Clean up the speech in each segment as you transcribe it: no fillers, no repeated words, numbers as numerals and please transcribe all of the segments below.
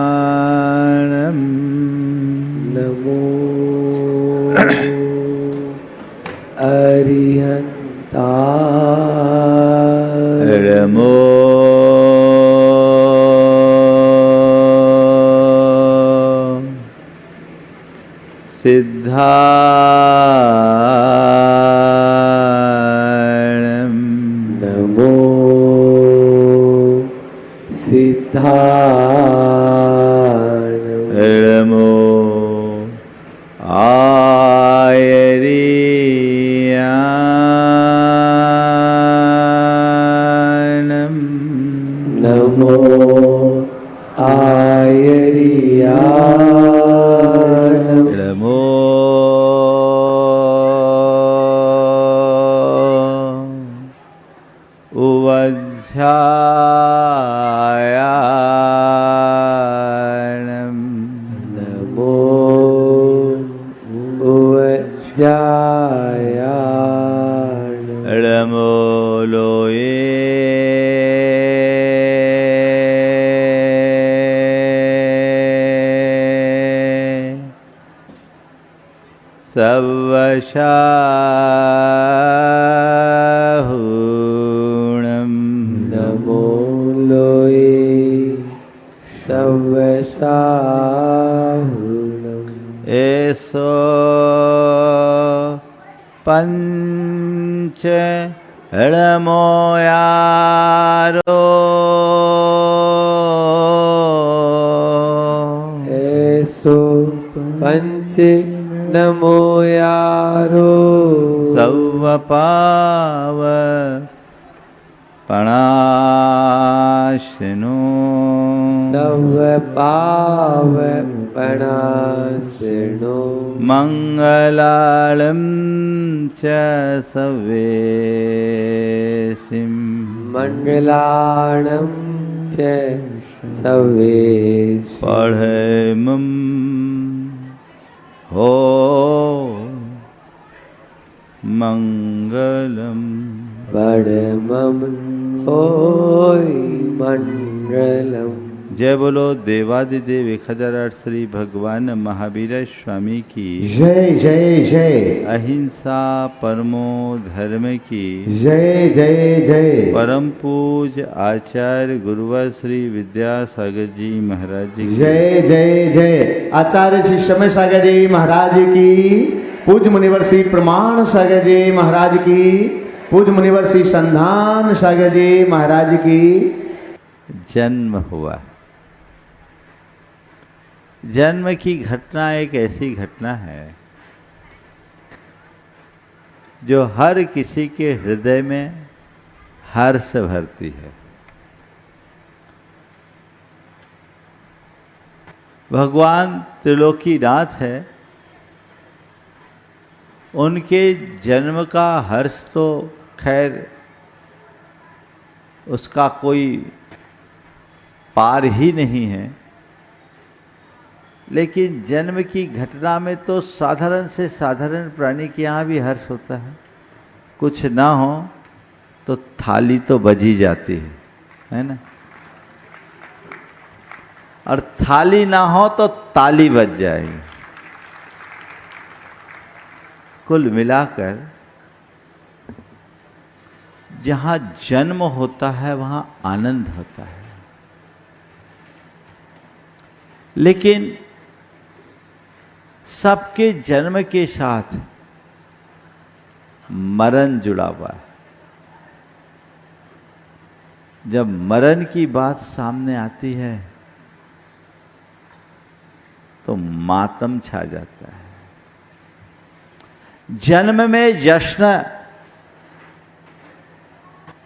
अरिहन्ताणं नमो अरिहन्ताय नमो सिद्धाणं नमो सिद्धाणं नमो आयर्याणं नमो आयर्याणं नमो उवध्यायाणं नमो उवज्जायाणं नमो लोये सवशाहूणं नमो लोये सवशाहूणं एषो पंच ळमोयारो ऐसो पंच नमो यारो सवपाव पणाशनो सव पाव पणासनो मंगलालं च सवेसिं मंगलाणं च सवेश पढ़मं हो मंगलम परमं होय मंगलम। जय बोलो देवादिदेव 1008 श्री भगवान महावीर स्वामी की जय जय जय। अहिंसा परमो धर्म की जय जय जय। परम पूज आचार्य गुरुवर श्री विद्यासागर जी महाराज जी की जय जय जय। आचार्य श्री समय सागर जी महाराज की, पूज्य मुनिवर श्री प्रमाण सागर जी महाराज की, पूज्य मुनिवर श्री संधान सागर जी महाराज की। जन्म हुआ। जन्म की घटना एक ऐसी घटना है जो हर किसी के हृदय में हर्ष भरती है। भगवान त्रिलोकीनाथ है, उनके जन्म का हर्ष तो खैर उसका कोई पार ही नहीं है, लेकिन जन्म की घटना में तो साधारण से साधारण प्राणी के यहाँ भी हर्ष होता है। कुछ ना हो तो थाली तो बजी जाती है ना, और थाली ना हो तो ताली बज जाएगी। कुल मिलाकर जहाँ जन्म होता है वहाँ आनंद होता है, लेकिन सबके जन्म के साथ मरण जुड़ा हुआ है। जब मरण की बात सामने आती है तो मातम छा जाता है। जन्म में जश्न,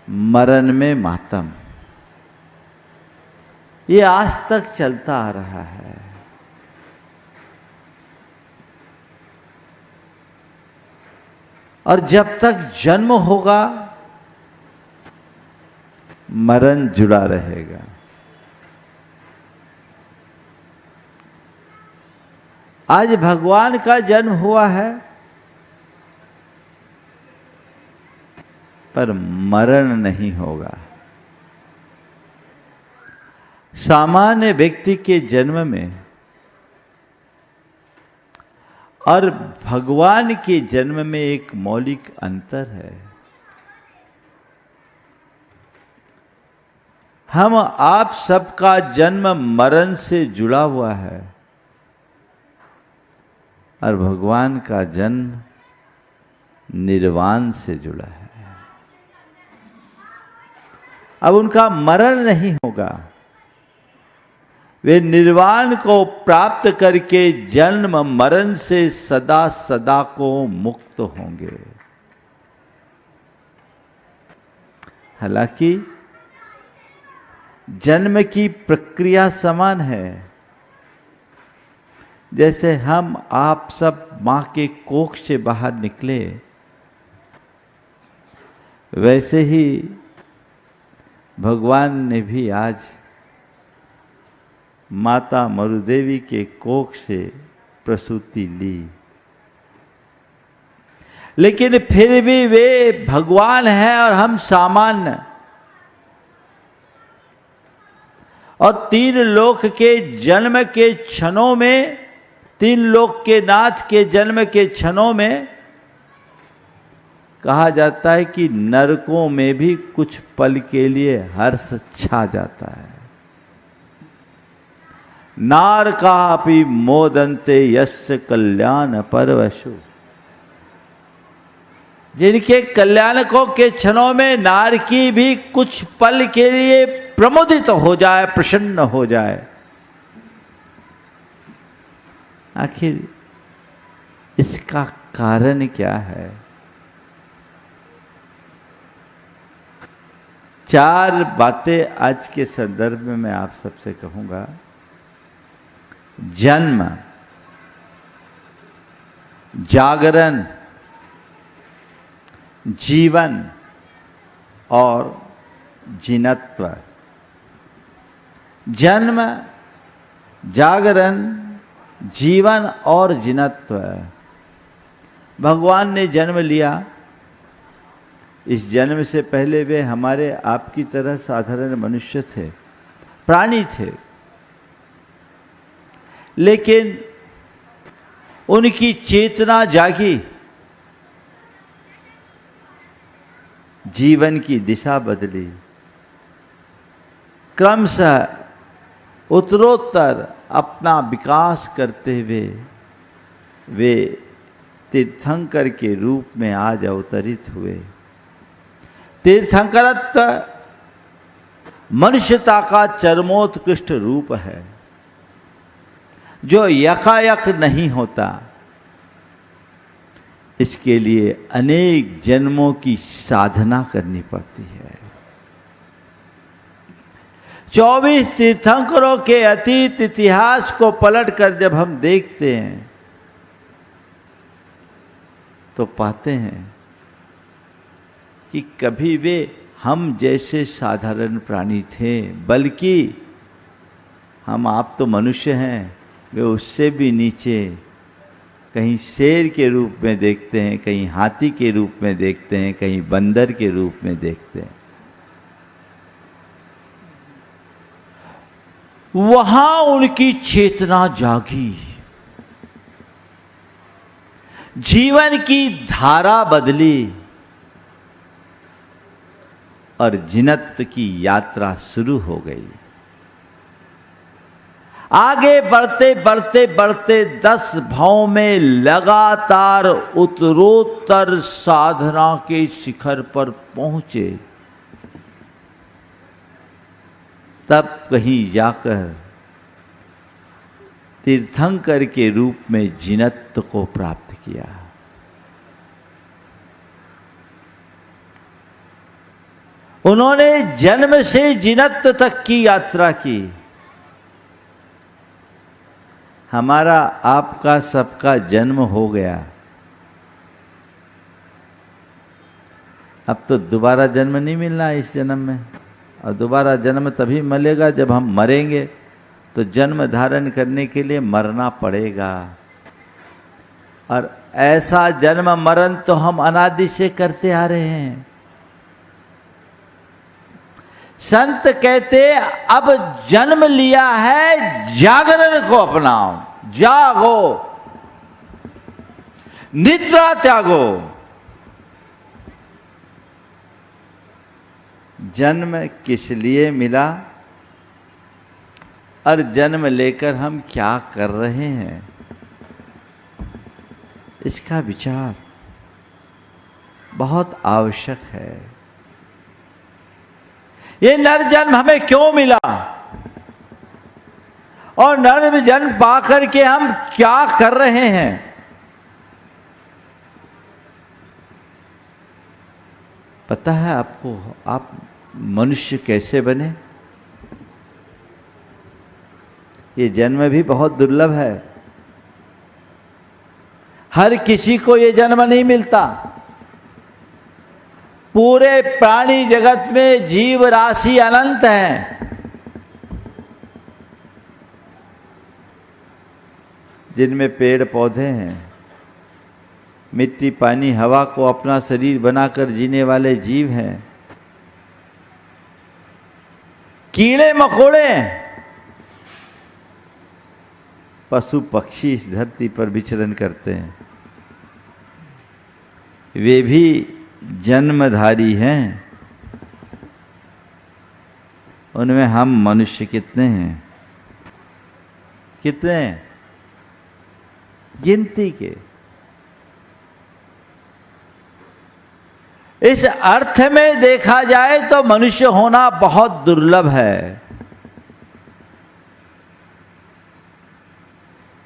मरण में मातम, ये आज तक चलता आ रहा है। और जब तक जन्म होगा मरण जुड़ा रहेगा। आज भगवान का जन्म हुआ है, पर मरण नहीं होगा। सामान्य व्यक्ति के जन्म में और भगवान के जन्म में एक मौलिक अंतर है। हम आप सबका जन्म मरण से जुड़ा हुआ है और भगवान का जन्म निर्वाण से जुड़ा है। अब उनका मरण नहीं होगा, वे निर्वाण को प्राप्त करके जन्म मरण से सदा सदा को मुक्त होंगे। हालांकि जन्म की प्रक्रिया समान है। जैसे हम आप सब मां के कोख से बाहर निकले, वैसे ही भगवान ने भी आज माता मरुदेवी के कोख से प्रसूति ली। लेकिन फिर भी वे भगवान हैं और हम सामान्य। और तीन लोक के जन्म के क्षणों में, तीन लोक के नाथ के जन्म के क्षणों में कहा जाता है कि नरकों में भी कुछ पल के लिए हर्ष छा जाता है। नारकापि मोदन्ते यस्य कल्याण परवशु। जिनके कल्याणकों के क्षणों में नारकी भी कुछ पल के लिए प्रमुदित हो जाए, प्रसन्न हो जाए। आखिर इसका कारण क्या है? चार बातें आज के संदर्भ में मैं आप सबसे कहूंगा। जन्म, जागरण, जीवन और जिनत्व। जन्म, जागरण, जीवन और जिनत्व। भगवान ने जन्म लिया। इस जन्म से पहले वे हमारे आपकी तरह साधारण मनुष्य थे, प्राणी थे। लेकिन उनकी चेतना जागी, जीवन की दिशा बदली। क्रमशः उत्तरोत्तर अपना विकास करते हुए वे तीर्थंकर के रूप में आज अवतरित हुए। तीर्थंकरत्व मनुष्यता का चरमोत्कृष्ट रूप है, जो यकायक नहीं होता। इसके लिए अनेक जन्मों की साधना करनी पड़ती है। 24 तीर्थंकरों के अतीत इतिहास को पलटकर जब हम देखते हैं तो पाते हैं कि कभी वे हम जैसे साधारण प्राणी थे, बल्कि हम आप तो मनुष्य हैं, वे उससे भी नीचे कहीं शेर के रूप में देखते हैं, कहीं हाथी के रूप में देखते हैं, कहीं बंदर के रूप में देखते हैं। वहां उनकी चेतना जागी, जीवन की धारा बदली और जिनत्व की यात्रा शुरू हो गई। आगे बढ़ते बढ़ते बढ़ते 10 भाव में लगातार उत्तरोत्तर साधना के शिखर पर पहुंचे। तब कहीं जाकर तीर्थंकर के रूप में जिनत्व को प्राप्त किया। उन्होंने जन्म से जिनत्व तक की यात्रा की। हमारा आपका सबका जन्म हो गया, अब तो दोबारा जन्म नहीं मिलना है इस जन्म में, और दोबारा जन्म तभी मिलेगा जब हम मरेंगे। तो जन्म धारण करने के लिए मरना पड़ेगा, और ऐसा जन्म मरण तो हम अनादि से करते आ रहे हैं। संत कहते अब जन्म लिया है, जागरण को अपनाओ, जागो, निद्रा त्यागो। जन्म किस लिए मिला और जन्म लेकर हम क्या कर रहे हैं, इसका विचार बहुत आवश्यक है। ये नर जन्म हमें क्यों मिला, और नर जन्म पाकर के हम क्या कर रहे हैं। पता है आपको, आप मनुष्य कैसे बने? ये जन्म भी बहुत दुर्लभ है, हर किसी को ये जन्म नहीं मिलता। पूरे प्राणी जगत में जीव राशि अनंत है, जिनमें पेड़ पौधे हैं, मिट्टी पानी हवा को अपना शरीर बनाकर जीने वाले जीव हैं, कीड़े मकोड़े, पशु पक्षी इस धरती पर विचरण करते हैं, वे भी जन्मधारी हैं। उनमें हम मनुष्य कितने हैं? कितने हैं? गिनती के। इस अर्थ में देखा जाए तो मनुष्य होना बहुत दुर्लभ है,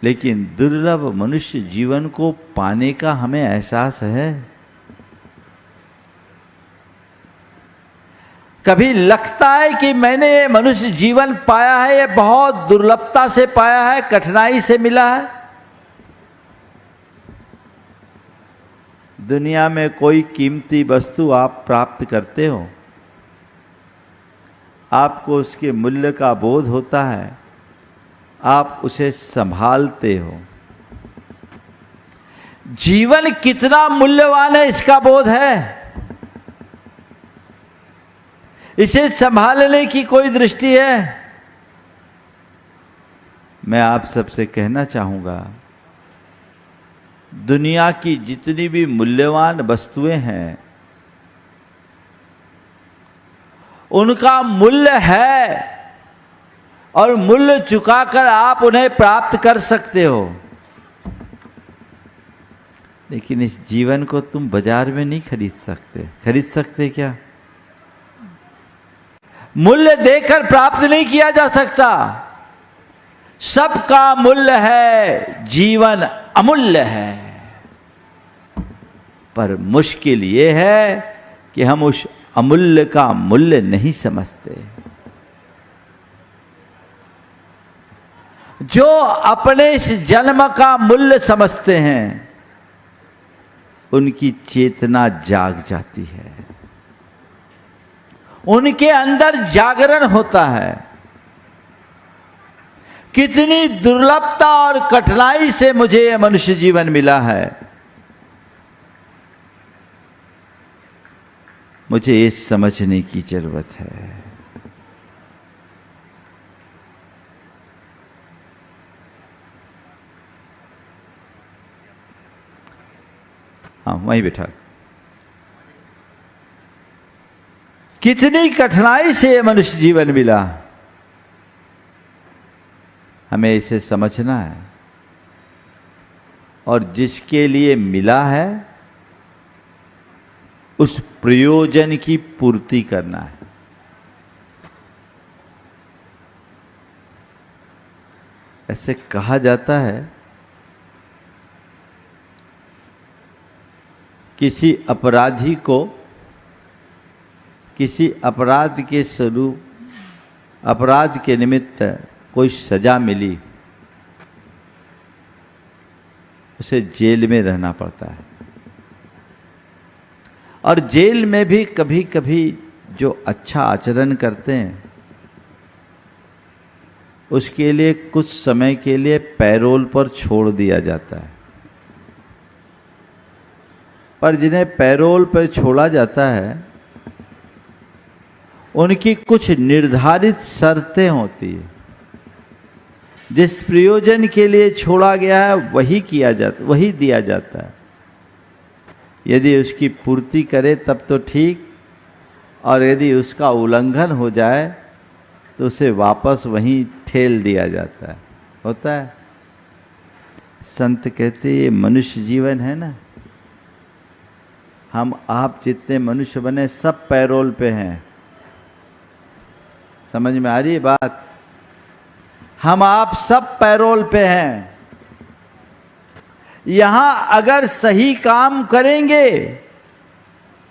लेकिन दुर्लभ मनुष्य जीवन को पाने का हमें एहसास है। कभी लगता है कि मैंने ये मनुष्य जीवन पाया है, ये बहुत दुर्लभता से पाया है, कठिनाई से मिला है। दुनिया में कोई कीमती वस्तु आप प्राप्त करते हो, आपको उसके मूल्य का बोध होता है, आप उसे संभालते हो। जीवन कितना मूल्यवान है इसका बोध है, इसे संभालने की कोई दृष्टि है। मैं आप सबसे कहना चाहूंगा, दुनिया की जितनी भी मूल्यवान वस्तुएं हैं, उनका मूल्य है, और मूल्य चुकाकर आप उन्हें प्राप्त कर सकते हो। लेकिन इस जीवन को तुम बाजार में नहीं खरीद सकते। खरीद सकते क्या? मूल्य देकर प्राप्त नहीं किया जा सकता। सबका मूल्य है, जीवन अमूल्य है। पर मुश्किल ये है कि हम उस अमूल्य का मूल्य नहीं समझते। जो अपने इस जन्म का मूल्य समझते हैं, उनकी चेतना जाग जाती है, उनके अंदर जागरण होता है। कितनी दुर्लभता और कठिनाई से मुझे यह मनुष्य जीवन मिला है, मुझे ये समझने की जरूरत है। हाँ, वहीं बैठा। कितनी कठिनाई से ये मनुष्य जीवन मिला, हमें इसे समझना है, और जिसके लिए मिला है उस प्रयोजन की पूर्ति करना है। ऐसे कहा जाता है, किसी अपराधी को किसी अपराध के स्वरूप, अपराध के निमित्त कोई सजा मिली, उसे जेल में रहना पड़ता है। और जेल में भी कभी कभी जो अच्छा आचरण करते हैं उसके लिए कुछ समय के लिए पैरोल पर छोड़ दिया जाता है। पर जिन्हें पैरोल पर छोड़ा जाता है उनकी कुछ निर्धारित शर्तें होती है। जिस प्रयोजन के लिए छोड़ा गया है वही दिया जाता है। यदि उसकी पूर्ति करे तब तो ठीक, और यदि उसका उल्लंघन हो जाए तो उसे वापस वहीं ठेल दिया जाता है। होता है। संत कहते ये मनुष्य जीवन है ना, हम आप जितने मनुष्य बने सब पैरोल पे हैं। समझ में आ रही है बात? हम आप सब पैरोल पे हैं। यहां अगर सही काम करेंगे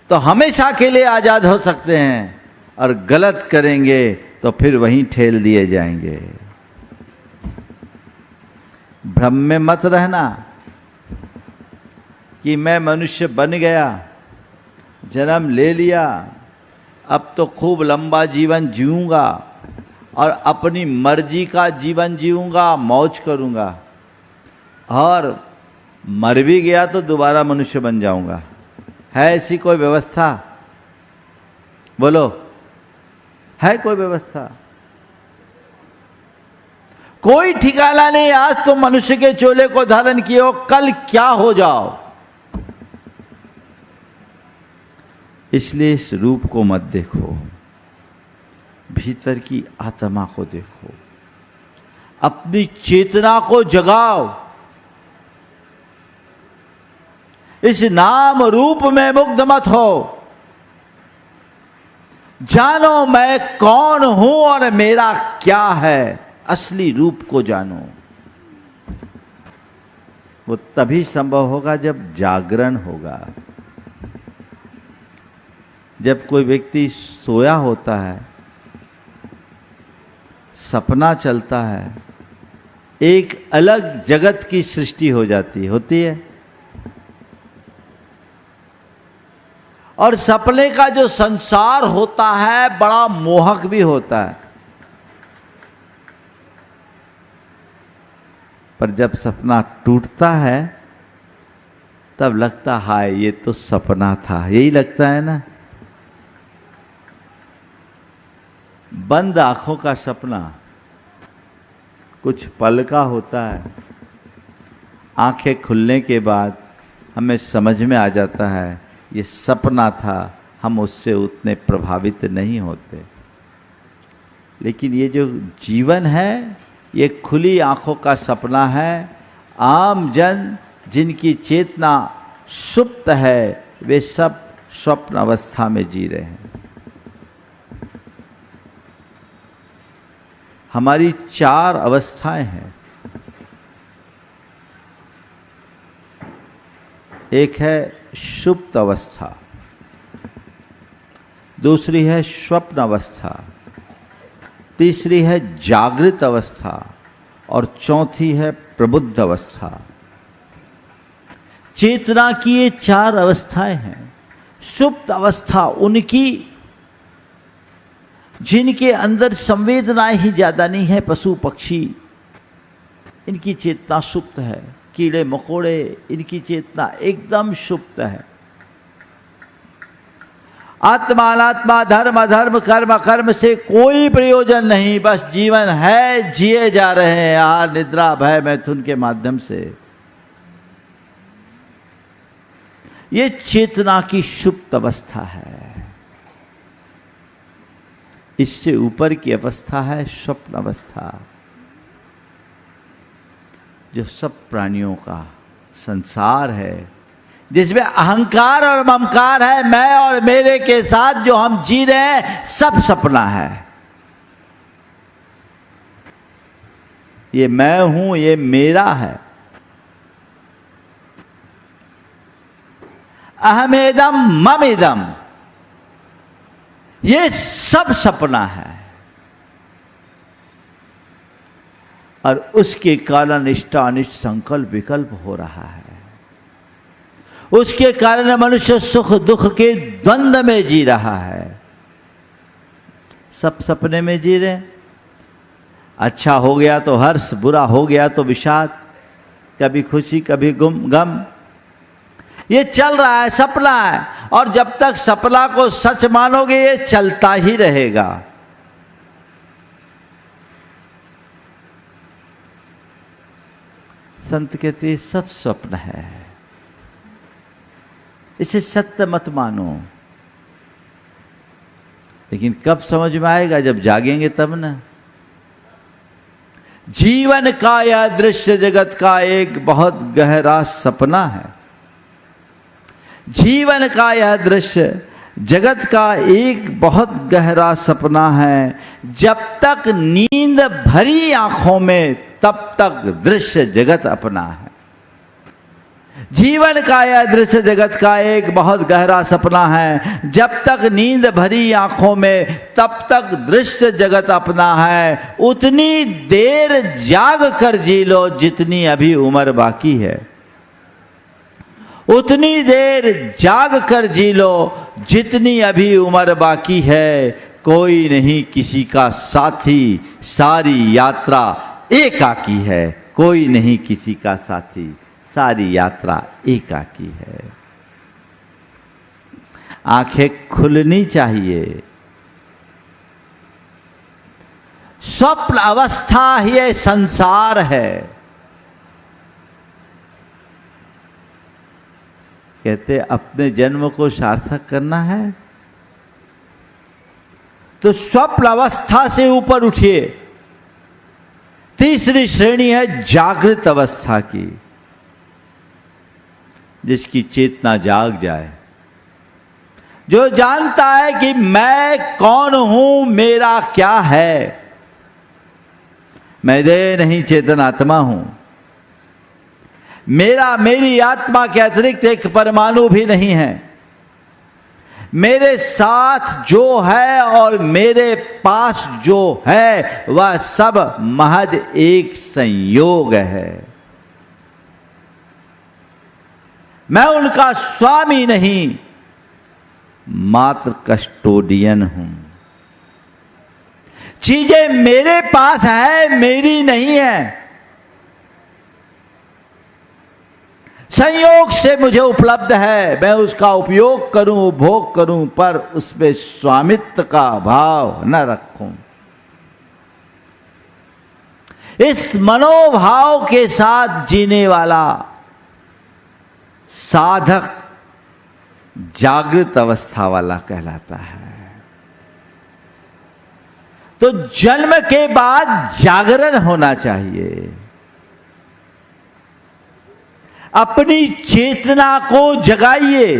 तो हमेशा के लिए आजाद हो सकते हैं, और गलत करेंगे तो फिर वहीं ठेल दिए जाएंगे। भ्रम में मत रहना कि मैं मनुष्य बन गया, जन्म ले लिया, अब तो खूब लंबा जीवन जीऊंगा और अपनी मर्जी का जीवन जीऊंगा, मौज करूंगा, और मर भी गया तो दोबारा मनुष्य बन जाऊंगा। है ऐसी कोई व्यवस्था? बोलो, है कोई व्यवस्था? कोई ठिकाना नहीं। आज तुम मनुष्य के चोले को धारण किए हो, कल क्या हो जाओ। इसलिए इस रूप को मत देखो, भीतर की आत्मा को देखो, अपनी चेतना को जगाओ। इस नाम रूप में मुग्ध मत हो। जानो मैं कौन हूं और मेरा क्या है। असली रूप को जानो। वो तभी संभव होगा जब जागरण होगा। जब कोई व्यक्ति सोया होता है, सपना चलता है, एक अलग जगत की सृष्टि होती है। और सपने का जो संसार होता है बड़ा मोहक भी होता है। पर जब सपना टूटता है तब लगता हाय ये तो सपना था। यही लगता है ना। बंद आंखों का सपना कुछ पल का होता है। आंखें खुलने के बाद हमें समझ में आ जाता है ये सपना था, हम उससे उतने प्रभावित नहीं होते। लेकिन ये जो जीवन है ये खुली आंखों का सपना है। आम जन जिनकी चेतना सुप्त है वे सब स्वप्न अवस्था में जी रहे हैं। हमारी 4 अवस्थाएं हैं। एक है सुप्त अवस्था, दूसरी है स्वप्न अवस्था, तीसरी है जागृत अवस्था और चौथी है प्रबुद्ध अवस्था। चेतना की ये 4 अवस्थाएं हैं। सुप्त अवस्था उनकी जिनके अंदर संवेदनाएं ही ज्यादा नहीं है। पशु पक्षी इनकी चेतना सुप्त है। कीड़े मकोड़े इनकी चेतना एकदम सुप्त है। आत्मा अनात्मा, धर्म अधर्म, कर्म अकर्म से कोई प्रयोजन नहीं। बस जीवन है, जिए जा रहे हैं आहार निद्रा भय मैथुन के माध्यम से। ये चेतना की सुप्त अवस्था है। इससे ऊपर की अवस्था है स्वप्न अवस्था, जो सब प्राणियों का संसार है, जिसमें अहंकार और ममकार है। मैं और मेरे के साथ जो हम जी रहे हैं सब सपना है। ये मैं हूं, ये मेरा है। अहमेदम ममेदम, ये सब सपना है। और उसके कारण इष्टानिष्ट संकल्प विकल्प हो रहा है। उसके कारण मनुष्य सुख दुख के द्वंद्व में जी रहा है। सब सपने में जी रहे, अच्छा हो गया तो हर्ष, बुरा हो गया तो विषाद, कभी खुशी कभी गम। ये चल रहा है, सपना है, और जब तक सपना को सच मानोगे ये चलता ही रहेगा। संत कहते हैं सब स्वप्न है, इसे सत्य मत मानो। लेकिन कब समझ में आएगा? जब जागेंगे तब ना। जीवन का यह दृश्य जगत का एक बहुत गहरा सपना है। जीवन का यह दृश्य जगत का एक बहुत गहरा सपना है। जब तक नींद भरी आंखों में तब तक दृश्य जगत अपना है। जीवन का यह दृश्य जगत का एक बहुत गहरा सपना है। जब तक नींद भरी आंखों में तब तक दृश्य जगत अपना है। उतनी देर जाग कर जी लो जितनी अभी उम्र बाकी है। उतनी देर जाग कर जी लो जितनी अभी उम्र बाकी है। कोई नहीं किसी का साथी, सारी यात्रा एकाकी है। कोई नहीं किसी का साथी, सारी यात्रा एकाकी है। आंखें खुलनी चाहिए। स्वप्न अवस्था ही संसार है। कहते अपने जन्म को सार्थक करना है तो स्वप्न अवस्था से ऊपर उठिए। तीसरी श्रेणी है जागृत अवस्था की, जिसकी चेतना जाग जाए, जो जानता है कि मैं कौन हूं, मेरा क्या है। मैं देह नहीं चेतन आत्मा हूं। मेरी आत्मा के अतिरिक्त एक परमाणु भी नहीं है। मेरे साथ जो है और मेरे पास जो है वह सब महज एक संयोग है। मैं उनका स्वामी नहीं, मात्र कस्टोडियन हूं। चीजें मेरे पास है, मेरी नहीं है। संयोग से मुझे उपलब्ध है, मैं उसका उपयोग करूं, उपभोग करूं, पर उसमें स्वामित्व का भाव न रखूं। इस मनोभाव के साथ जीने वाला साधक जागृत अवस्था वाला कहलाता है। तो जन्म के बाद जागरण होना चाहिए। अपनी चेतना को जगाइए,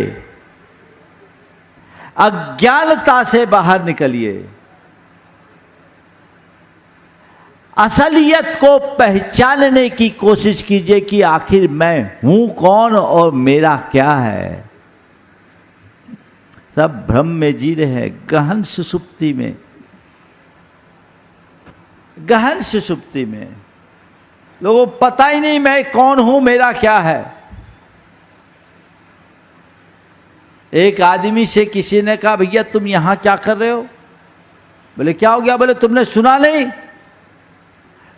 अज्ञानता से बाहर निकलिए, असलियत को पहचानने की कोशिश कीजिए कि आखिर मैं हूं कौन और मेरा क्या है। सब भ्रम में जी रहे हैं, गहन सुषुप्ति में, गहन सुषुप्ति में। लोगों को पता ही नहीं मैं कौन हूं, मेरा क्या है। एक आदमी से किसी ने कहा, भैया तुम यहां क्या कर रहे हो? बोले क्या हो गया? बोले तुमने सुना नहीं?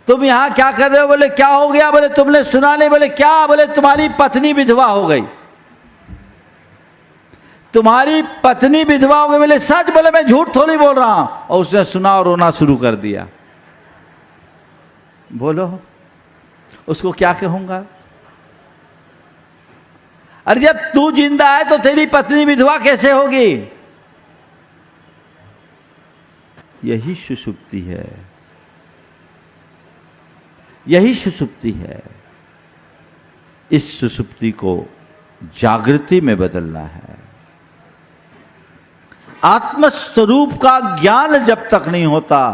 तुम यहां क्या कर रहे हो? बोले क्या हो गया? बोले तुमने सुना नहीं? बोले क्या? बोले तुम्हारी पत्नी विधवा हो गई। तुम्हारी पत्नी विधवा हो गई? बोले सच? बोले मैं झूठ थोड़ी बोल रहा हूं। और उसने सुना और रोना शुरू कर दिया। बोलो उसको क्या कहूंगा? अरे जब तू जिंदा है तो तेरी पत्नी विधवा कैसे होगी? यही सुषुप्ति है, यही सुषुप्ति है। इस सुषुप्ति को जागृति में बदलना है। आत्मस्वरूप का ज्ञान जब तक नहीं होता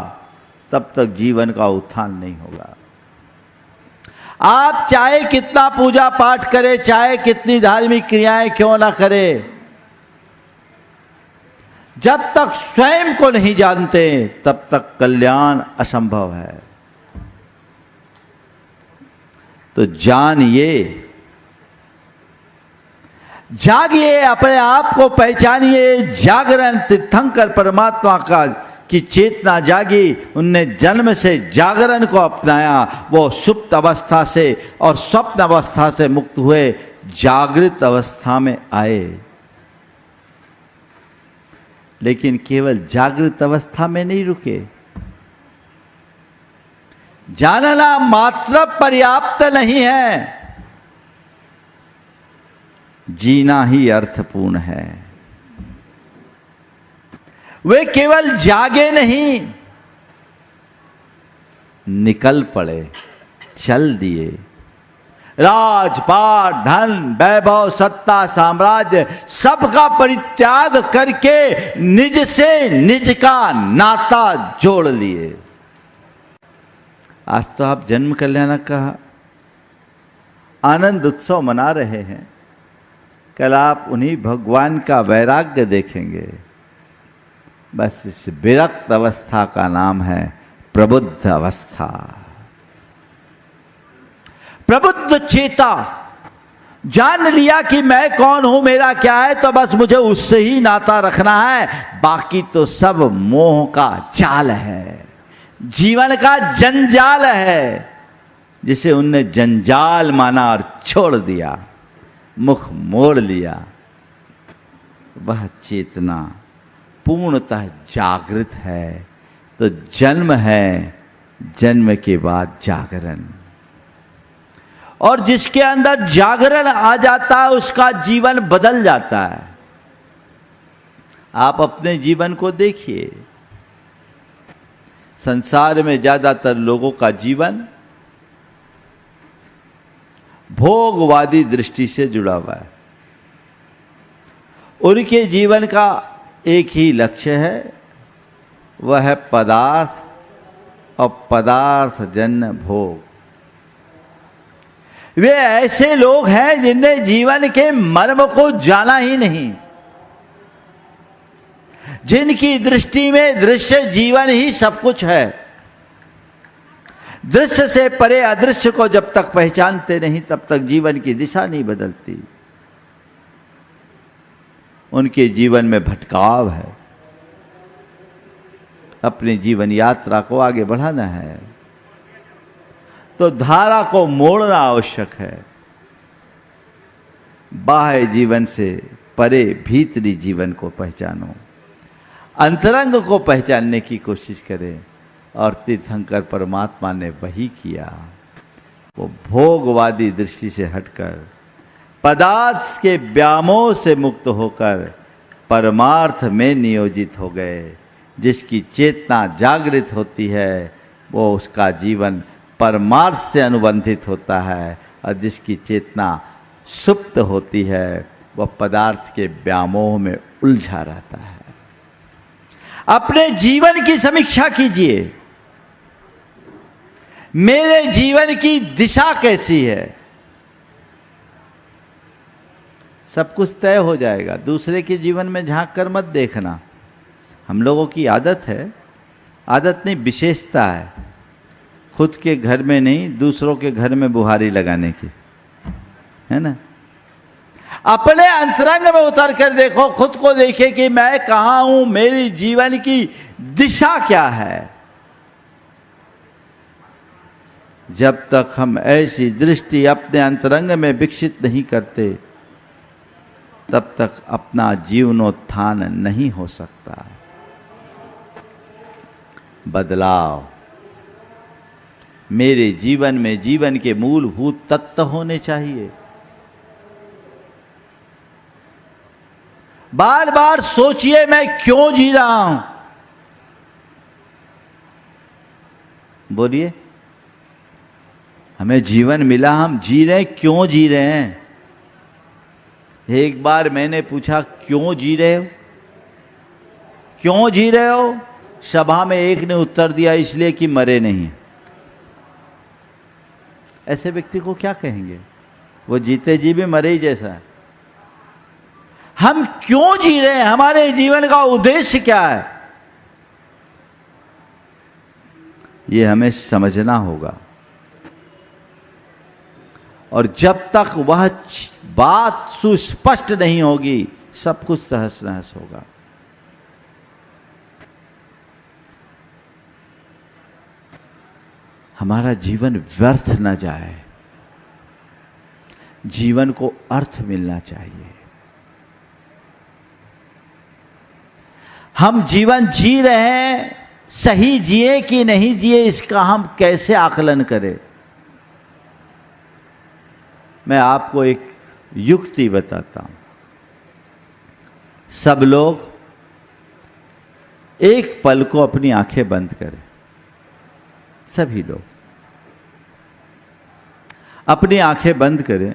तब तक जीवन का उत्थान नहीं होगा। आप चाहे कितना पूजा पाठ करें, चाहे कितनी धार्मिक क्रियाएं क्यों ना करें, जब तक स्वयं को नहीं जानते तब तक कल्याण असंभव है। तो जानिए, जागिए, अपने आप को पहचानिए। जागरण तीर्थंकर परमात्मा का की चेतना जागी, उनने जन्म से जागरण को अपनाया। वो सुप्त अवस्था से और स्वप्न अवस्था से मुक्त हुए, जागृत अवस्था में आए। लेकिन केवल जागृत अवस्था में नहीं रुके। जानना मात्र पर्याप्त नहीं है, जीना ही अर्थपूर्ण है। वे केवल जागे नहीं, निकल पड़े, चल दिए। राजपाट, धन, वैभव, सत्ता, साम्राज्य सबका परित्याग करके निज से निज का नाता जोड़ लिए। आज तो आप जन्म कल्याणक का आनंद उत्सव मना रहे हैं, कल आप उन्हीं भगवान का वैराग्य देखेंगे। बस इस विरक्त अवस्था का नाम है प्रबुद्ध अवस्था। प्रबुद्ध चेता, जान लिया कि मैं कौन हूं, मेरा क्या है, तो बस मुझे उससे ही नाता रखना है, बाकी तो सब मोह का जाल है, जीवन का जंजाल है, जिसे उनने जंजाल माना और छोड़ दिया, मुख मोड़ लिया। वह चेतना पूर्णतः जागृत है, तो जन्म है, जन्म के बाद जागरण। और जिसके अंदर जागरण आ जाता है उसका जीवन बदल जाता है। आप अपने जीवन को देखिए, संसार में ज्यादातर लोगों का जीवन भोगवादी दृष्टि से जुड़ा हुआ है। उनके जीवन का एक ही लक्ष्य है, वह है पदार्थ और पदार्थ जन्य भोग। वे ऐसे लोग हैं जिनने जीवन के मर्म को जाना ही नहीं, जिनकी दृष्टि में दृश्य जीवन ही सब कुछ है। दृश्य से परे अदृश्य को जब तक पहचानते नहीं, तब तक जीवन की दिशा नहीं बदलती। उनके जीवन में भटकाव है, अपनी जीवन यात्रा को आगे बढ़ाना है, तो धारा को मोड़ना आवश्यक है। बाह्य जीवन से परे भीतरी जीवन को पहचानो, अंतरंग को पहचानने की कोशिश करें। और तीर्थंकर परमात्मा ने वही किया। वो भोगवादी दृष्टि से हटकर, पदार्थ के व्यामोह से मुक्त होकर परमार्थ में नियोजित हो गए। जिसकी चेतना जागृत होती है, वो उसका जीवन परमार्थ से अनुबंधित होता है, और जिसकी चेतना सुप्त होती है, वह पदार्थ के व्यामोह में उलझा रहता है। अपने जीवन की समीक्षा कीजिए, मेरे जीवन की दिशा कैसी है। सब कुछ तय हो जाएगा। दूसरे के जीवन में झांक कर मत देखना। हम लोगों की आदत है, आदत नहीं विशेषता है, खुद के घर में नहीं दूसरों के घर में बुहारी लगाने की, है ना। अपने अंतरंग में उतर कर देखो, खुद को देखे कि मैं कहां हूं, मेरी जीवन की दिशा क्या है। जब तक हम ऐसी दृष्टि अपने अंतरंग में विकसित नहीं करते, तब तक अपना जीवनोत्थान नहीं हो सकता। बदलाव मेरे जीवन में जीवन के मूलभूत तत्व होने चाहिए। बार बार सोचिए, मैं क्यों जी रहा हूं। बोलिए, हमें जीवन मिला, हम जी रहे हैं, क्यों जी रहे हैं। एक बार मैंने पूछा, क्यों जी रहे हो, क्यों जी रहे हो। सभा में एक ने उत्तर दिया, इसलिए कि मरे नहीं। ऐसे व्यक्ति को क्या कहेंगे, वो जीते जी भी मरे ही जैसा है। हम क्यों जी रहे हैं, हमारे जीवन का उद्देश्य क्या है, ये हमें समझना होगा। और जब तक वह बात सुस्पष्ट नहीं होगी, सब कुछ तहस नहस होगा। हमारा जीवन व्यर्थ न जाए, जीवन को अर्थ मिलना चाहिए। हम जीवन जी रहे हैं, सही जिए कि नहीं जिए इसका हम कैसे आकलन करें। मैं आपको एक युक्ति बताता हूं। सब लोग एक पल को अपनी आंखें बंद करें, सभी लोग अपनी आंखें बंद करें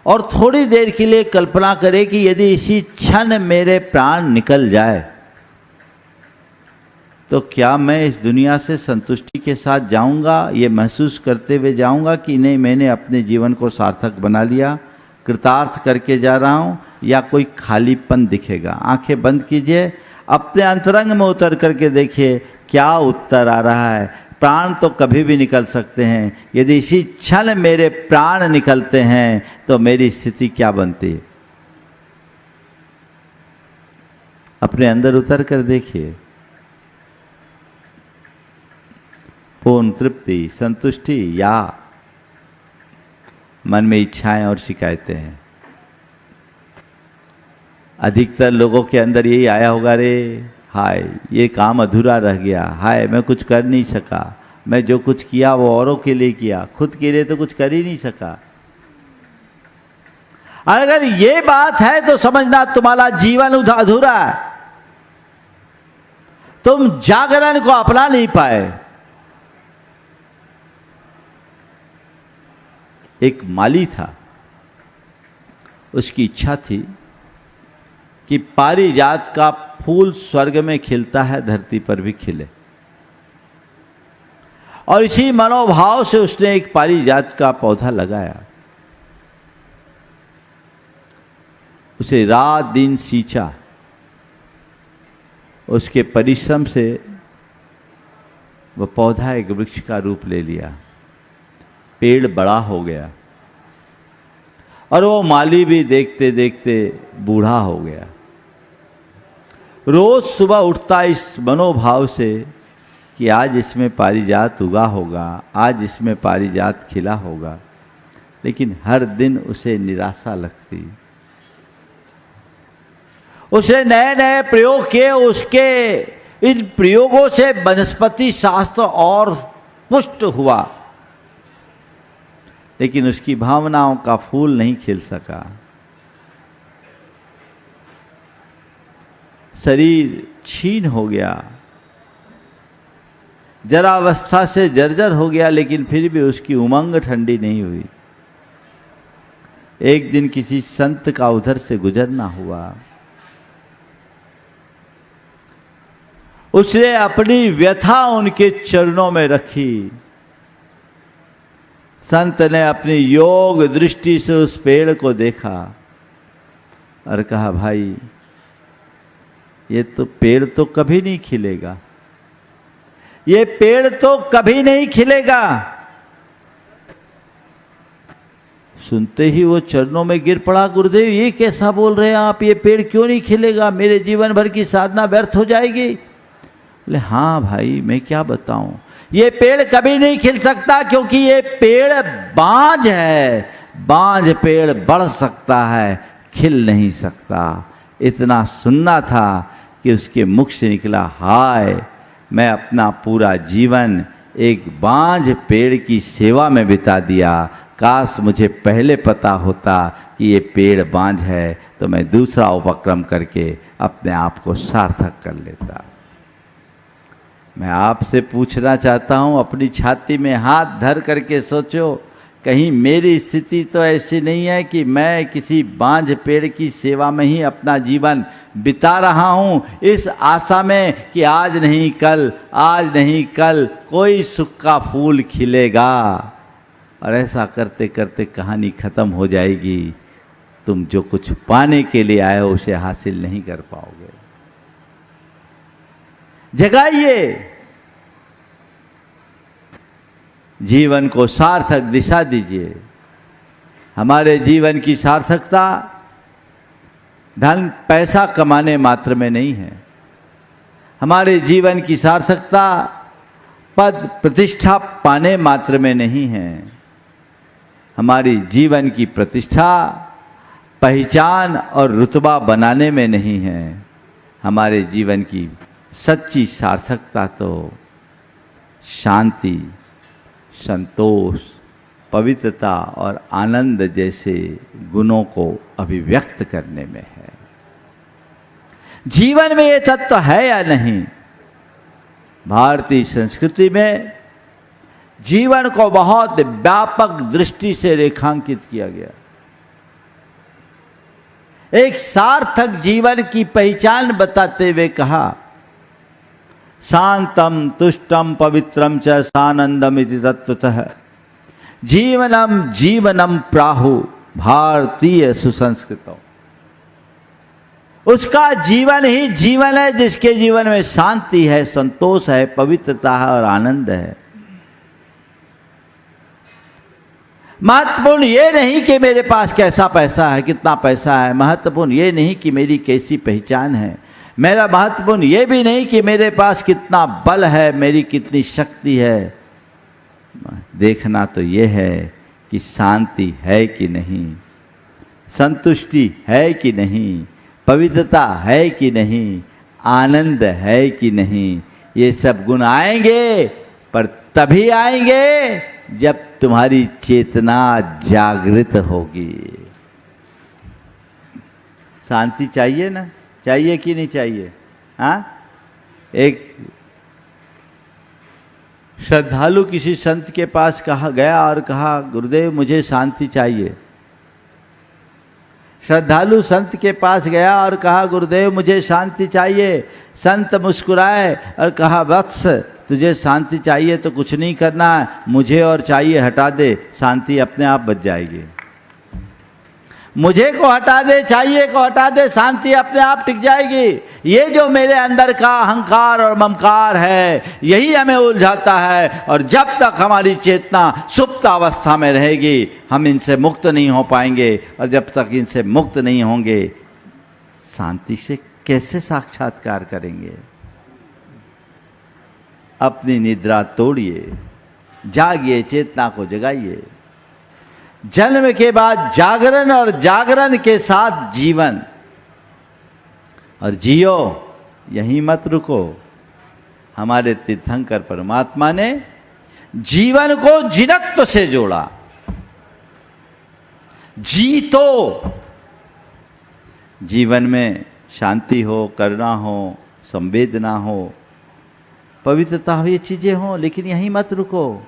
और थोड़ी देर के लिए कल्पना करें कि यदि इसी क्षण मेरे प्राण निकल जाए तो क्या मैं इस दुनिया से संतुष्टि के साथ जाऊंगा, ये महसूस करते हुए जाऊंगा कि नहीं मैंने अपने जीवन को सार्थक बना लिया, कृतार्थ करके जा रहा हूं, या कोई खालीपन दिखेगा। आंखें बंद कीजिए, अपने अंतरंग में उतर करके देखिए क्या उत्तर आ रहा है। प्राण तो कभी भी निकल सकते हैं, यदि इसी क्षण मेरे प्राण निकलते हैं तो मेरी स्थिति क्या बनती है। अपने अंदर उतर कर देखिए। पूर्ण तृप्ति, संतुष्टि, या मन में इच्छाएं और शिकायतें हैं। अधिकतर लोगों के अंदर यही आया होगा, रे हाय ये काम अधूरा रह गया, हाय मैं कुछ कर नहीं सका, मैं जो कुछ किया वो औरों के लिए किया, खुद के लिए तो कुछ कर ही नहीं सका। अगर ये बात है तो समझना तुम्हारा जीवन अधूरा है, तुम जागरण को अपना नहीं पाए। एक माली था, उसकी इच्छा थी कि पारिजात का फूल स्वर्ग में खिलता है, धरती पर भी खिले, और इसी मनोभाव से उसने एक पारिजात का पौधा लगाया। उसे रात दिन सींचा, उसके परिश्रम से वह पौधा एक वृक्ष का रूप ले लिया, पेड़ बड़ा हो गया, और वो माली भी देखते देखते बूढ़ा हो गया। रोज सुबह उठता इस मनोभाव से कि आज इसमें पारिजात उगा होगा, आज इसमें पारिजात खिला होगा, लेकिन हर दिन उसे निराशा लगती। उसने नए नए प्रयोग किए, उसके इन प्रयोगों से वनस्पति शास्त्र और पुष्ट हुआ, लेकिन उसकी भावनाओं का फूल नहीं खिल सका। शरीर क्षीण हो गया, जरावस्था से जर्जर हो गया, लेकिन फिर भी उसकी उमंग ठंडी नहीं हुई। एक दिन किसी संत का उधर से गुजरना हुआ, उसने अपनी व्यथा उनके चरणों में रखी। संत ने अपनी योग दृष्टि से उस पेड़ को देखा और कहा, भाई ये तो पेड़ तो कभी नहीं खिलेगा, ये पेड़ तो कभी नहीं खिलेगा। सुनते ही वो चरणों में गिर पड़ा, गुरुदेव ये कैसा बोल रहे हैं आप, ये पेड़ क्यों नहीं खिलेगा, मेरे जीवन भर की साधना व्यर्थ हो जाएगी। बोले हाँ भाई मैं क्या बताऊं, ये पेड़ कभी नहीं खिल सकता क्योंकि ये पेड़ बांझ है, बांझ पेड़ बढ़ सकता है, खिल नहीं सकता। इतना सुनना था कि उसके मुख से निकला, हाय मैं अपना पूरा जीवन एक बांझ पेड़ की सेवा में बिता दिया, काश मुझे पहले पता होता कि ये पेड़ बांझ है तो मैं दूसरा उपक्रम करके अपने आप को सार्थक कर लेता। मैं आपसे पूछना चाहता हूं, अपनी छाती में हाथ धर करके सोचो, कहीं मेरी स्थिति तो ऐसी नहीं है कि मैं किसी बांझ पेड़ की सेवा में ही अपना जीवन बिता रहा हूं, इस आशा में कि आज नहीं कल, आज नहीं कल कोई सुख का फूल खिलेगा, और ऐसा करते करते कहानी खत्म हो जाएगी। तुम जो कुछ पाने के लिए आए हो उसे हासिल नहीं कर पाओगे। जगाइए, जीवन को सार्थक दिशा दीजिए। हमारे जीवन की सार्थकता धन पैसा कमाने मात्र में नहीं है। हमारे जीवन की सार्थकता पद प्रतिष्ठा पाने मात्र में नहीं है। हमारी जीवन की प्रतिष्ठा पहचान और रुतबा बनाने में नहीं है। हमारे जीवन की सच्ची सार्थकता तो शांति, संतोष, पवित्रता और आनंद जैसे गुणों को अभिव्यक्त करने में है। जीवन में ये तत्व है या नहीं? भारतीय संस्कृति में जीवन को बहुत व्यापक दृष्टि से रेखांकित किया गया। एक सार्थक जीवन की पहचान बताते हुए कहा, शांतम तुष्टम पवित्रम च सानंदम इति तत्वतः जीवनम जीवनम प्राहु भारतीय सुसंस्कृतौ। उसका जीवन ही जीवन है जिसके जीवन में शांति है, संतोष है, पवित्रता है और आनंद है। महत्वपूर्ण ये नहीं कि मेरे पास कैसा पैसा है, कितना पैसा है। महत्वपूर्ण ये नहीं कि मेरी कैसी पहचान है। मेरा महत्वपूर्ण ये भी नहीं कि मेरे पास कितना बल है, मेरी कितनी शक्ति है। देखना तो ये है कि शांति है कि नहीं, संतुष्टि है कि नहीं, पवित्रता है कि नहीं, आनंद है कि नहीं। ये सब गुण आएंगे, पर तभी आएंगे जब तुम्हारी चेतना जागृत होगी। शांति चाहिए ना? चाहिए कि नहीं चाहिए? हाँ, एक श्रद्धालु किसी संत के पास गया और कहा, गुरुदेव मुझे शांति चाहिए। श्रद्धालु संत के पास गया और कहा, गुरुदेव मुझे शांति चाहिए। संत मुस्कुराए और कहा, वत्स तुझे शांति चाहिए तो कुछ नहीं करना है, मुझे और चाहिए हटा दे, शांति अपने आप बच जाएगी। मुझे को हटा दे, चाहिए को हटा दे, शांति अपने आप टिक जाएगी। ये जो मेरे अंदर का अहंकार और ममकार है, यही हमें उलझाता है। और जब तक हमारी चेतना सुप्त अवस्था में रहेगी, हम इनसे मुक्त नहीं हो पाएंगे। और जब तक इनसे मुक्त नहीं होंगे, शांति से कैसे साक्षात्कार करेंगे? अपनी निद्रा तोड़िए, जागिए, चेतना को जगाइए। जन्म के बाद जागरण और जागरण के साथ जीवन, और जियो, यहीं मत रुको। हमारे तीर्थंकर परमात्मा ने जीवन को जिनत्व से जोड़ा। जीतो, जीवन में शांति हो, करुणा हो, संवेदना हो, पवित्रता हो, ये चीजें हो, लेकिन यहीं मत रुको।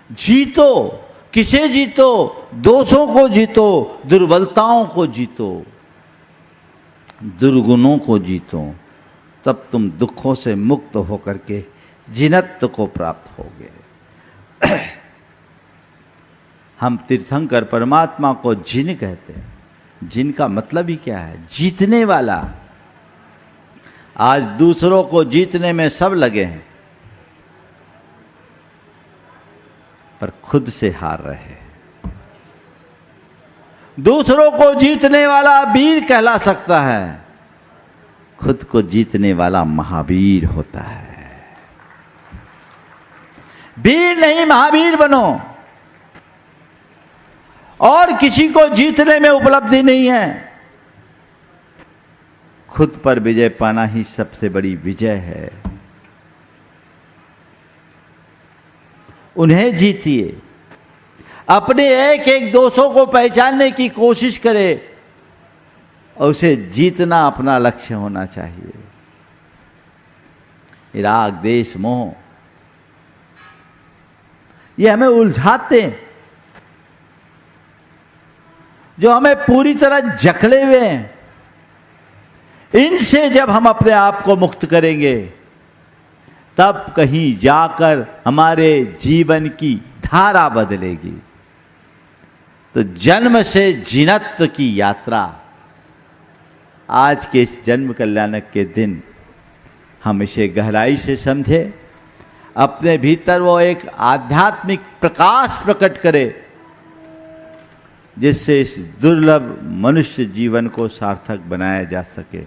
जीतो, किसे जीतो? दोषों को जीतो, दुर्बलताओं को जीतो, दुर्गुणों को जीतो। तब तुम दुखों से मुक्त होकर के जिनत्व को प्राप्त होगे। हम तीर्थंकर परमात्मा को जिन कहते हैं। जिन का मतलब ही क्या है? जीतने वाला। आज दूसरों को जीतने में सब लगे हैं, पर खुद से हार रहे हैं। दूसरों को जीतने वाला वीर कहला सकता है, खुद को जीतने वाला महावीर होता है। वीर नहीं, महावीर बनो। और किसी को जीतने में उपलब्धि नहीं है, खुद पर विजय पाना ही सबसे बड़ी विजय है। उन्हें जीतिए। अपने एक एक दोषों को पहचानने की कोशिश करे और उसे जीतना अपना लक्ष्य होना चाहिए। राग, देश, मोह, ये हमें उलझाते हैं, जो हमें पूरी तरह जकड़े हुए हैं। इनसे जब हम अपने आप को मुक्त करेंगे, तब कहीं जाकर हमारे जीवन की धारा बदलेगी। तो जन्म से जिनत्व की यात्रा, आज के इस जन्म कल्याणक के दिन हम इसे गहराई से समझे, अपने भीतर वो एक आध्यात्मिक प्रकाश प्रकट करे जिससे इस दुर्लभ मनुष्य जीवन को सार्थक बनाया जा सके।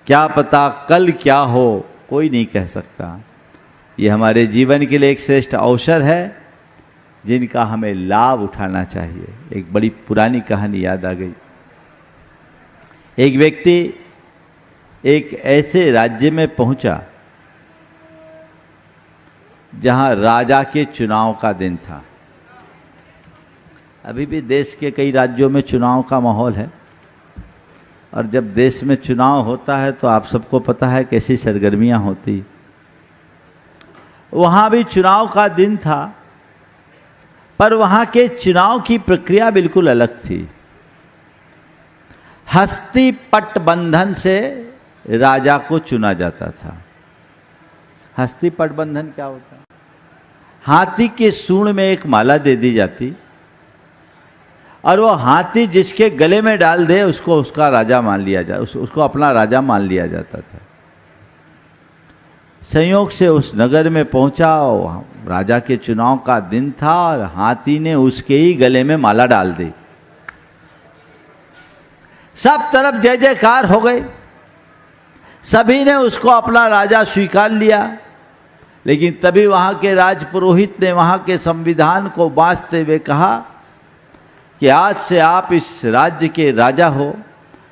क्या पता कल क्या हो, कोई नहीं कह सकता। ये हमारे जीवन के लिए एक श्रेष्ठ अवसर है जिनका हमें लाभ उठाना चाहिए। एक बड़ी पुरानी कहानी याद आ गई। एक व्यक्ति एक ऐसे राज्य में पहुंचा जहां राजा के चुनाव का दिन था। अभी भी देश के कई राज्यों में चुनाव का माहौल है, और जब देश में चुनाव होता है तो आप सबको पता है कैसी सरगर्मियां होती। वहां भी चुनाव का दिन था, पर वहां के चुनाव की प्रक्रिया बिल्कुल अलग थी। हस्ती पट बंधन से राजा को चुना जाता था। हस्ती पट बंधन क्या होता है? हाथी के सूंड में एक माला दे दी जाती, और वो हाथी जिसके गले में डाल दे उसको उसका राजा मान लिया जाए, उसको अपना राजा मान लिया जाता था। संयोग से उस नगर में पहुंचा, राजा के चुनाव का दिन था, और हाथी ने उसके ही गले में माला डाल दी। सब तरफ जय जयकार हो गए, सभी ने उसको अपना राजा स्वीकार लिया। लेकिन तभी वहां के राजपुरोहित ने वहां के संविधान को बांधते हुए कहा कि आज से आप इस राज्य के राजा हो,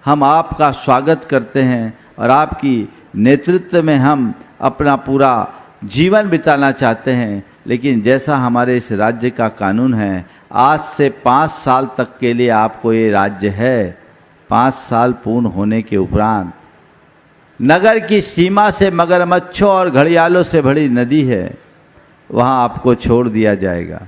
हम आपका स्वागत करते हैं और आपकी नेतृत्व में हम अपना पूरा जीवन बिताना चाहते हैं। लेकिन जैसा हमारे इस राज्य का कानून है, आज से 5 साल तक के लिए आपको ये राज्य है। 5 साल पूर्ण होने के उपरांत नगर की सीमा से मगरमच्छों और घड़ियालों से भरी नदी है, वहाँ आपको छोड़ दिया जाएगा।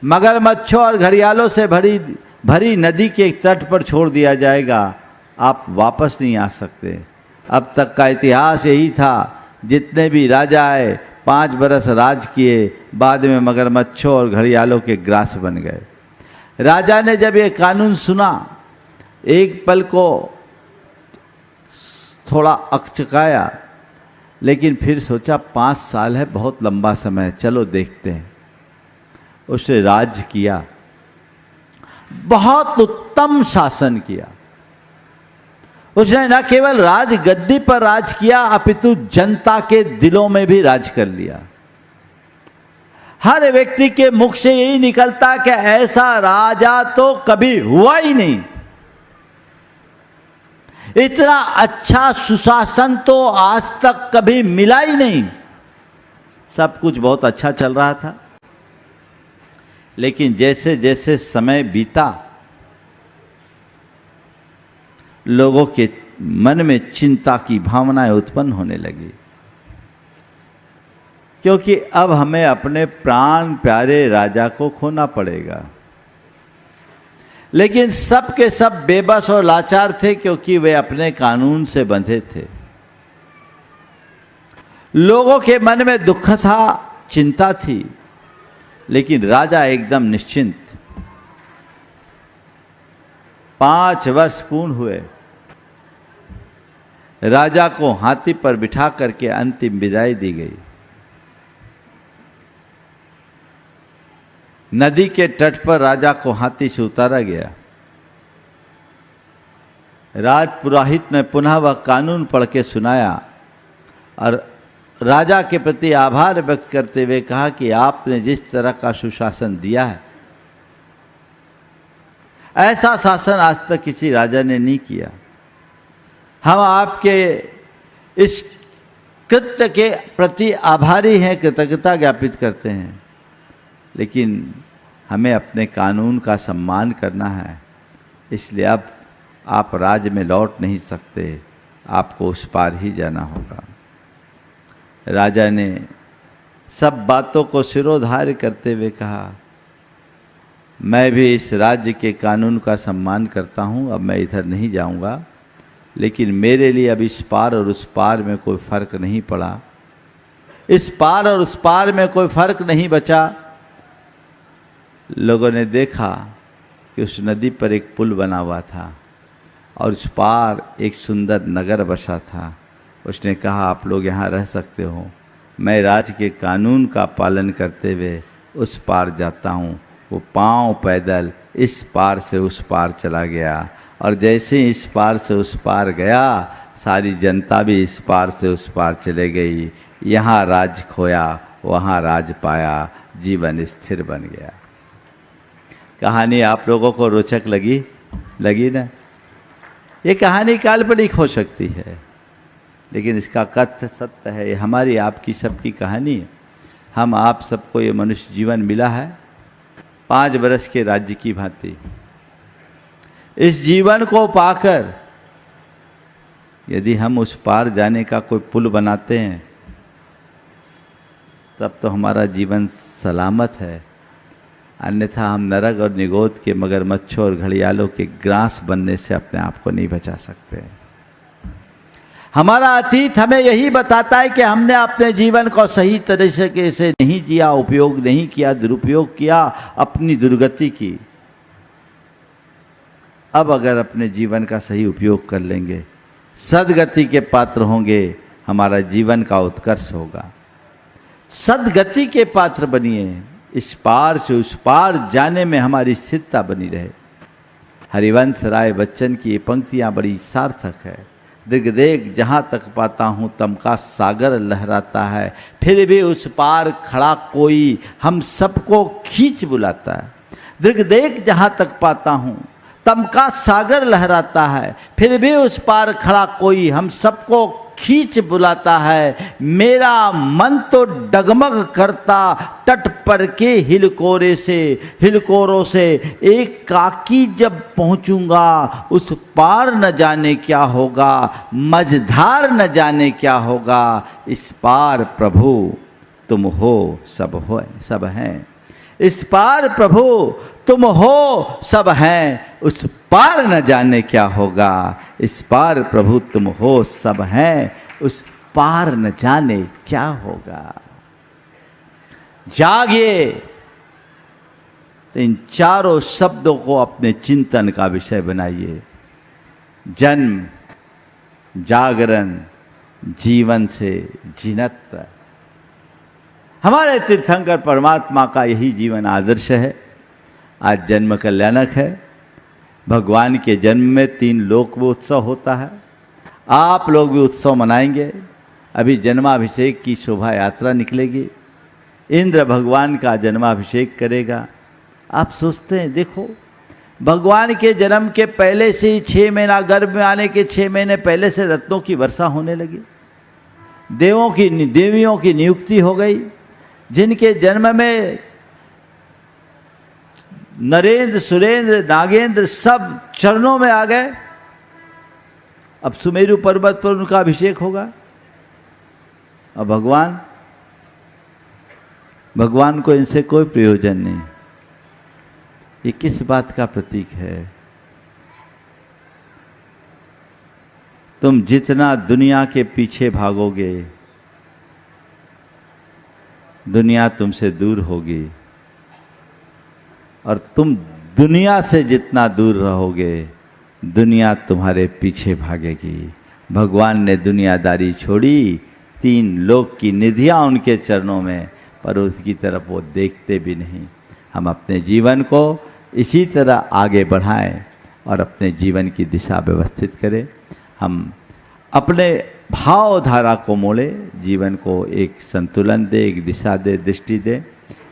मगरमच्छों और घड़ियालों से भरी नदी के तट पर छोड़ दिया जाएगा। आप वापस नहीं आ सकते। अब तक का इतिहास यही था, जितने भी राजा आए 5 बरस राज किए, बाद में मगरमच्छों और घड़ियालों के ग्रास बन गए। राजा ने जब ये कानून सुना, एक पल को थोड़ा अकचकाया, लेकिन फिर सोचा 5 साल है, बहुत लंबा समय, चलो देखते हैं। उसने राज किया, बहुत उत्तम शासन किया। उसने न केवल राज गद्दी पर राज किया, अपितु जनता के दिलों में भी राज कर लिया। हर व्यक्ति के मुख से यही निकलता कि ऐसा राजा तो कभी हुआ ही नहीं, इतना अच्छा सुशासन तो आज तक कभी मिला ही नहीं। सब कुछ बहुत अच्छा चल रहा था, लेकिन जैसे जैसे समय बीता, लोगों के मन में चिंता की भावनाएं उत्पन्न होने लगी, क्योंकि अब हमें अपने प्राण प्यारे राजा को खोना पड़ेगा। लेकिन सब के सब बेबस और लाचार थे, क्योंकि वे अपने कानून से बंधे थे। लोगों के मन में दुख था, चिंता थी, लेकिन राजा एकदम निश्चिंत। 5 वर्ष पूर्ण हुए, राजा को हाथी पर बिठा करके अंतिम विदाई दी गई। नदी के तट पर राजा को हाथी से उतारा गया। राजपुरोहित ने पुनः वह कानून पढ़ के सुनाया और राजा के प्रति आभार व्यक्त करते हुए कहा कि आपने जिस तरह का सुशासन दिया है, ऐसा शासन आज तक किसी राजा ने नहीं किया। हम आपके इस कृत्य के प्रति आभारी हैं, कृतज्ञता ज्ञापित करते हैं, लेकिन हमें अपने कानून का सम्मान करना है, इसलिए अब आप राज्य में लौट नहीं सकते, आपको उस पार ही जाना होगा। राजा ने सब बातों को सिरोधार्य करते हुए कहा, मैं भी इस राज्य के कानून का सम्मान करता हूँ, अब मैं इधर नहीं जाऊँगा, लेकिन मेरे लिए अब इस पार और उस पार में कोई फर्क नहीं पड़ा। इस पार और उस पार में कोई फर्क नहीं बचा। लोगों ने देखा कि उस नदी पर एक पुल बना हुआ था और उस पार एक सुंदर नगर बसा था। उसने कहा, आप लोग यहाँ रह सकते हो, मैं राज्य के कानून का पालन करते हुए उस पार जाता हूँ। वो पांव पैदल इस पार से उस पार चला गया, और जैसे ही इस पार से उस पार गया, सारी जनता भी इस पार से उस पार चले गई। यहाँ राज खोया, वहाँ राज पाया, जीवन स्थिर बन गया। कहानी आप लोगों को रोचक लगी ना? ये कहानी काल्पनिक हो सकती है, लेकिन इसका कथ्य सत्य है। ये हमारी आपकी सबकी कहानी है। हम आप सबको ये मनुष्य जीवन मिला है 5 बरस के राज्य की भांति। इस जीवन को पाकर यदि हम उस पार जाने का कोई पुल बनाते हैं, तब तो हमारा जीवन सलामत है। अन्यथा हम नरक और निगोद के मगरमच्छों और घड़ियालों के ग्रास बनने से अपने आप को नहीं बचा सकते। हमारा अतीत हमें यही बताता है कि हमने अपने जीवन को सही तरीके से नहीं जिया, उपयोग नहीं किया, दुरुपयोग किया, अपनी दुर्गति की। अब अगर अपने जीवन का सही उपयोग कर लेंगे, सद्गति के पात्र होंगे, हमारा जीवन का उत्कर्ष होगा। सद्गति के पात्र बनिए, इस पार से उस पार जाने में हमारी स्थिरता बनी रहे। हरिवंश राय बच्चन की ये पंक्तियां बड़ी सार्थक है। दिग्देग जहां तक पाता हूं तम का सागर लहराता है, फिर भी उस पार खड़ा कोई हम सबको खींच बुलाता है। दिग्देग जहां तक पाता हूं तम का सागर लहराता है, फिर भी उस पार खड़ा कोई हम सबको खींच बुलाता है। मेरा मन तो डगमग करता तट पर के हिलकोरों से एक काकी जब पहुंचूंगा, उस पार न जाने क्या होगा, मझधार न जाने क्या होगा। इस पार प्रभु तुम हो, सब हैं। इस पार प्रभु तुम हो, सब हैं। उस पार न जाने क्या होगा। इस पार प्रभु तुम हो, सब हैं। उस पार न जाने क्या होगा। जागिए। तो इन चारों शब्दों को अपने चिंतन का विषय बनाइए। जन्म, जागरण, जीवन से जिनत। हमारे तीर्थंकर परमात्मा का यही जीवन आदर्श है। आज जन्म कल्याणक है। भगवान के जन्म में 3 लोक में उत्सव होता है। आप लोग भी उत्सव मनाएंगे। अभी जन्माभिषेक की शोभा यात्रा निकलेगी। इंद्र भगवान का जन्माभिषेक करेगा। आप सोचते हैं, देखो भगवान के जन्म के पहले से ही 6 महीना, गर्भ में आने के 6 महीने पहले से रत्नों की वर्षा होने लगी। देवियों की नियुक्ति हो गई। जिनके जन्म में नरेंद्र, सुरेंद्र, नागेंद्र सब चरणों में आ गए। अब सुमेरु पर्वत पर उनका अभिषेक होगा। और भगवान को इनसे कोई प्रयोजन नहीं। ये किस बात का प्रतीक है? तुम जितना दुनिया के पीछे भागोगे, दुनिया तुमसे दूर होगी, और तुम दुनिया से जितना दूर रहोगे, दुनिया तुम्हारे पीछे भागेगी। भगवान ने दुनियादारी छोड़ी। 3 लोक की निधियां उनके चरणों में, पर उसकी तरफ वो देखते भी नहीं। हम अपने जीवन को इसी तरह आगे बढ़ाएं और अपने जीवन की दिशा व्यवस्थित करें। हम अपने भावधारा को मोड़े, जीवन को एक संतुलन दे, एक दिशा दे, दृष्टि दे।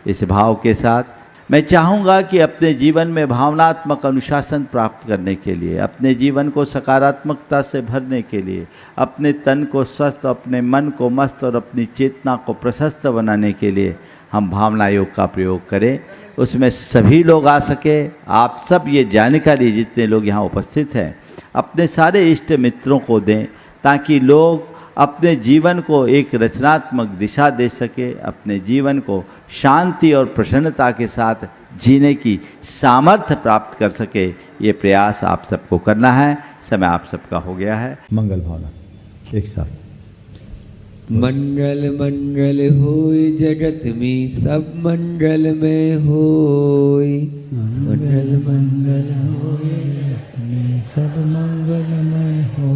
इस भाव के साथ मैं चाहूँगा कि अपने जीवन में भावनात्मक अनुशासन प्राप्त करने के लिए, अपने जीवन को सकारात्मकता से भरने के लिए, अपने तन को स्वस्थ, अपने मन को मस्त और अपनी चेतना को प्रशस्त बनाने के लिए हम भावना योग का प्रयोग करें। उसमें सभी लोग आ सके। आप सब ये जानकारी जितने लोग यहाँ उपस्थित हैं अपने सारे इष्ट मित्रों को दें, ताकि लोग अपने जीवन को एक रचनात्मक दिशा दे सके, अपने जीवन को शांति और प्रसन्नता के साथ जीने की सामर्थ्य प्राप्त कर सके। ये प्रयास आप सबको करना है। समय आप सबका हो गया है। मंगल भावना एक साथ। मंगल मंगल होय जगत में सब मंगल में होय। मंगल मंगल होय जगत में सब मंगल में हो।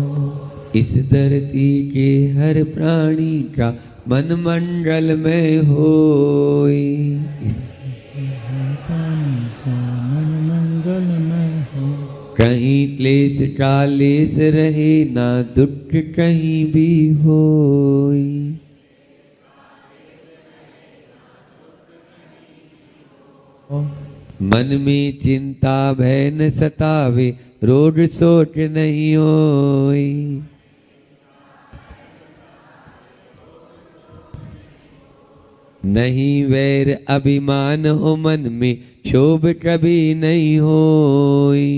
इस धरती के हर प्राणी का मन मंगल में होय। इस धरती के हर प्राणी कहीं क्लेश कालेश रहे ना दुख कहीं भी होई। मन में चिंता भय न सतावे रोग शोक नहीं होई। नहीं वैर अभिमान हो मन में क्षोभ कभी नहीं होई।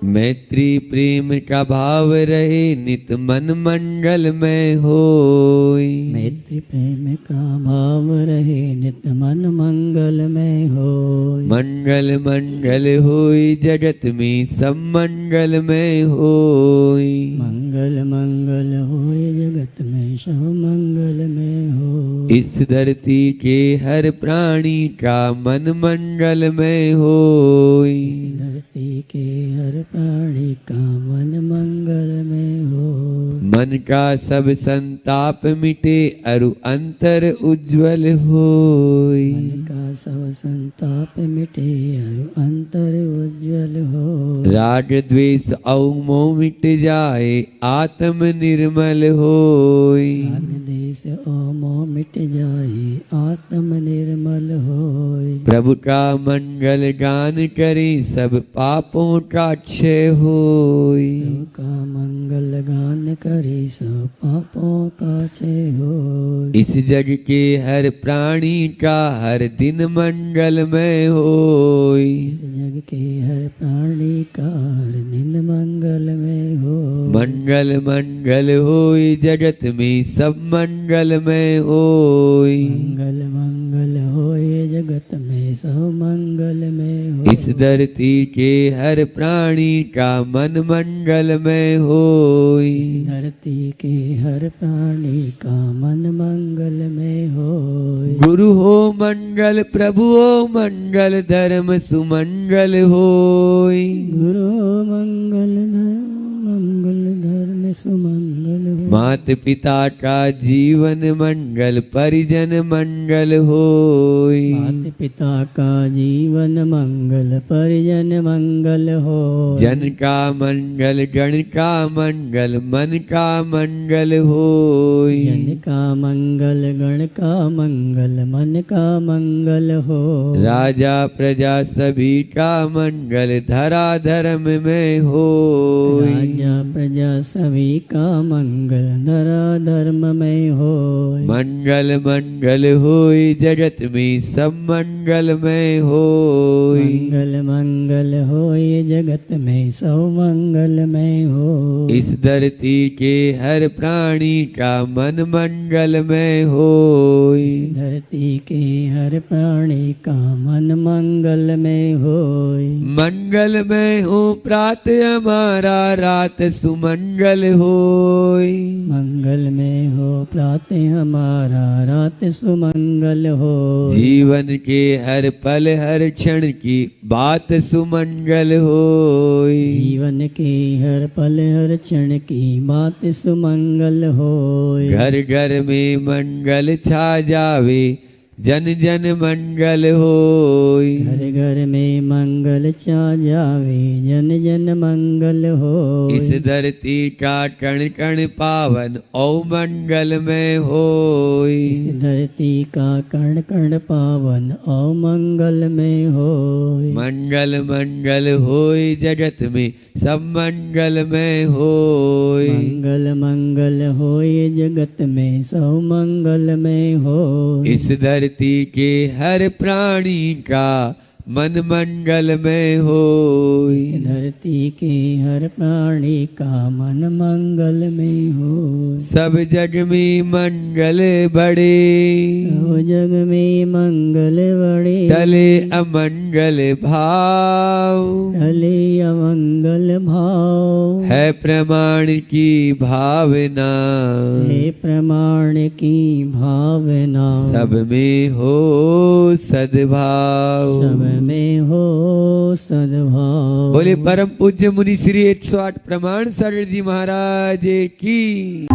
मैत्री प्रेम का भाव रहे नित मन मंगल में होई। मैत्री प्रेम का भाव रहे नित मन मंगल में होई। मंगल मंगल होई जगत में सब मंगल में होई। मंगल मंगल होई जगत में सब मंगल में होई। इस धरती के हर प्राणी का मन मंगल में होई। इस धरती के हर प्राणी का मन मंगल में होई। मन का सब संताप मिटे अरु अंतर उज्जवल होई। मन का सब संताप मिटे और अंतर उज्जवल हो। राग द्वेष और मोह मिट जाए आत्म निर्मल होई। राग देश और मोह मिट जाए आत्म निर्मल होई। प्रभु का मंगल गान करे सब पापों का क्षय होई। प्रभु का मंगल गान करे सब पापों का क्षय होई। इस जग के हर प्राणी का हर दिन मंगलमय होई। इस जग के हर प्राणी का हर दिन मंगल में हो। मंगल मंगल होई जगत में सब मंगलमय होई। मंगल मंगल होए जगत में सब मंगल में हो। इस धरती के हर प्राणी का मन मंगलमय होई। इस धरती के हर प्राणी का मन मंगल में होई। गुरु हो मंगल प्रभु हो मंगल धर्म सुमंगल होई। गुरु मंगल धर्म सुमंगल हो। मात पिता का जीवन मंगल परिजन मंगल होई। माता पिता का जीवन मंगल परिजन मंगल हो। जन का मंगल गण का मंगल मन का मंगल होई। जन का मंगल गण का मंगल मन का मंगल हो। राजा प्रजा सभी का मंगल धरा धर्म में होई। राजा प्रजा सभी का मंगल धरा धर्म में हो। मंगल मंगल होई जगत में सब मंगलमय होई। मंगल मंगल होए जगत में सब मंगल में हो। इस धरती के हर प्राणी का मन मंगलमय होई। इस धरती के हर प्राणी का मन मंगल में होई। मंगलमय हो प्रात हमारा रात सुमंगल होई। मंगल में हो प्रातः हमारा रात सुमंगल हो। जीवन के हर पल हर क्षण की बात सुमंगल होई। जीवन के हर पल हर क्षण की बात सुमंगल हो। घर घर में मंगल छा जावे जन जन मंगल होई। घर घर में मंगल छा जावे जन जन मंगल हो। इस धरती का कण कण पावन ओ मंगलमय होई। इस धरती का कण कण पावन ओ मंगल में हो। मंगल मंगल होई जगत में सब मंगलमय होई। मंगल मंगल होए जगत में सब मंगल में हो। इस धरती के हर प्राणी का मन मंगलमय होई। इस धरती के हर प्राणी का मन मंगल में हो। सब जग में मंगल बड़े सब जग में मंगल बड़े। टले अमंगल भाव टले अमंगल भाव। है प्रमाण की भावना हे प्रमाण की भावना। सब में हो सद्भाव। सब में हो सद्भाव। बोले परम पूज्य मुनि श्री 108 प्रमाण सागर जी महाराज की।